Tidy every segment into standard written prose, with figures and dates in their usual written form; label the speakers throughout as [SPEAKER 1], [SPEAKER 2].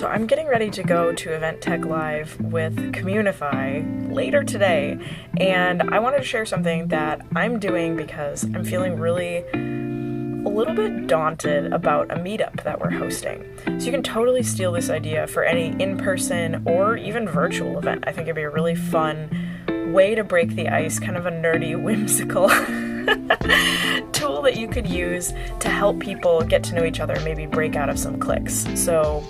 [SPEAKER 1] So I'm getting ready to go to Event Tech Live with Comunify later today, and I wanted to share something that I'm doing because I'm feeling really a little bit daunted about a meetup that we're hosting. So you can totally steal this idea for any in-person or even virtual event. I think it'd be a really fun way to break the ice, kind of a nerdy, whimsical tool that you could use to help people get to know each other, maybe break out of some cliques. So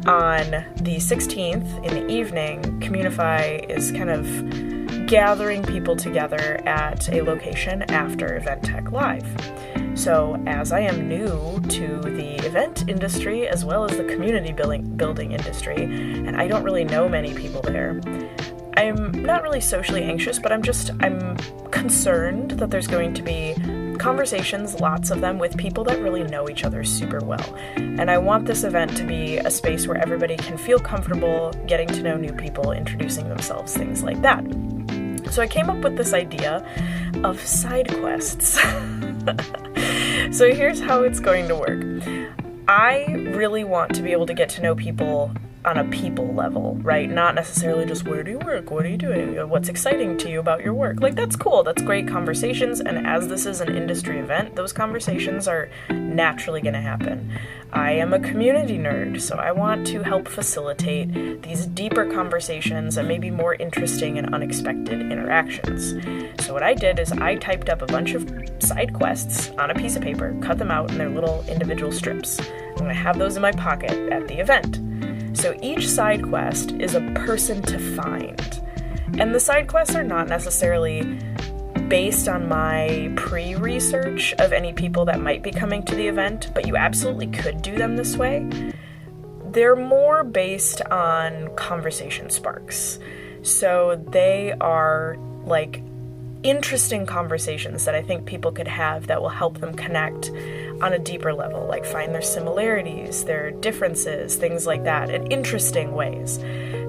[SPEAKER 1] on the 16th in the evening, Comunify is kind of gathering people together at a location after Event Tech Live. So as I am new to the event industry as well as the community building industry, and I don't really know many people there, I'm not really socially anxious, but I'm concerned that there's going to be conversations, lots of them, with people that really know each other super well. And I want this event to be a space where everybody can feel comfortable getting to know new people, introducing themselves, things like that. So I came up with this idea of side quests. So here's how it's going to work. I really want to be able to get to know people on a people level, right? Not necessarily just, where do you work? What are you doing? What's exciting to you about your work? Like, that's cool. That's great conversations. And as this is an industry event, those conversations are naturally going to happen. I am a community nerd, so I want to help facilitate these deeper conversations and maybe more interesting and unexpected interactions. So what I did is I typed up a bunch of side quests on a piece of paper, cut them out in their little individual strips. I'm going to have those in my pocket at the event. So each side quest is a person to find. And the side quests are not necessarily based on my pre-research of any people that might be coming to the event, but you absolutely could do them this way. They're more based on conversation sparks. So they are like interesting conversations that I think people could have that will help them connect on a deeper level, like find their similarities, their differences, things like that, in interesting ways.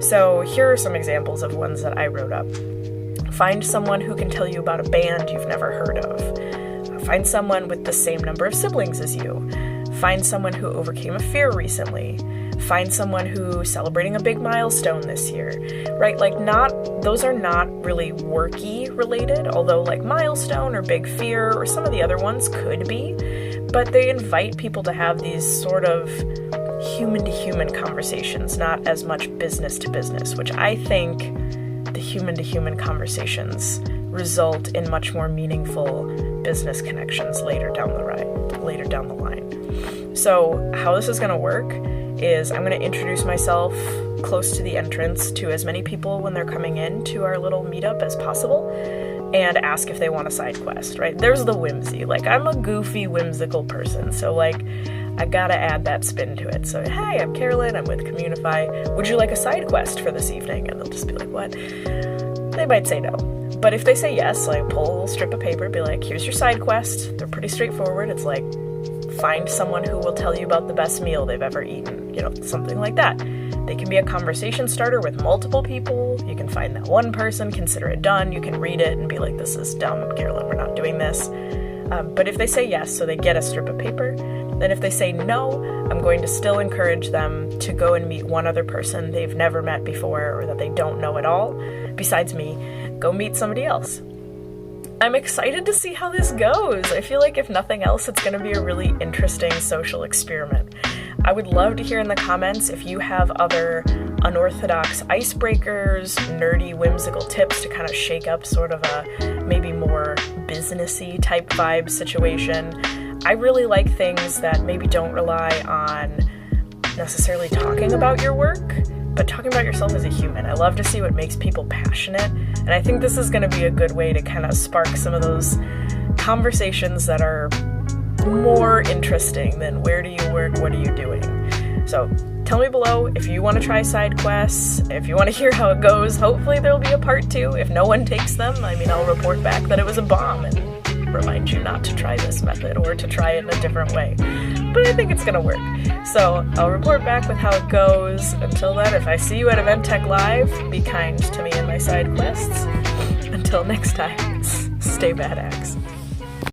[SPEAKER 1] So here are some examples of ones that I wrote up. Find someone who can tell you about a band you've never heard of. Find someone with the same number of siblings as you. Find someone who overcame a fear recently. Find someone who's celebrating a big milestone this year, right? Like, those are not really worky related, although like milestone or big fear or some of the other ones could be, but they invite people to have these sort of human to human conversations, not as much business to business, which I think the human to human conversations result in much more meaningful business connections later down the line. So how this is going to work is I'm going to introduce myself close to the entrance to as many people when they're coming in to our little meetup as possible and ask if they want a side quest, right? There's the whimsy. Like, I'm a goofy, whimsical person, so like I gotta add that spin to it. So, hey, I'm Carolyn, I'm with Comunify. Would you like a side quest for this evening? And they'll just be like, what? They might say no. But if they say yes, like, pull a little strip of paper, be like, here's your side quest. They're pretty straightforward. It's like, find someone who will tell you about the best meal they've ever eaten, something like that. They can be a conversation starter with multiple people. You can find that one person, consider it done. You can read it and be like, this is dumb, Carolyn, we're not doing this. But if they say yes, so they get a strip of paper, then if they say no, I'm going to still encourage them to go and meet one other person they've never met before or that they don't know at all. Besides me, go meet somebody else. I'm excited to see how this goes. I feel like if nothing else, it's going to be a really interesting social experiment. I would love to hear in the comments if you have other unorthodox icebreakers, nerdy, whimsical tips to kind of shake up sort of a maybe more businessy type vibe situation. I really like things that maybe don't rely on necessarily talking about your work, but talking about yourself as a human. I love to see what makes people passionate, and I think this is going to be a good way to kind of spark some of those conversations that are more interesting than where do you work, what are you doing? So tell me below if you want to try side quests, if you want to hear how it goes. Hopefully there'll be a part 2. If no one takes them, I'll report back that it was a bomb and remind you not to try this method or to try it in a different way. But I think it's going to work. So I'll report back with how it goes. Until then, if I see you at Event Tech Live, be kind to me and my side quests. Until next time, stay badass.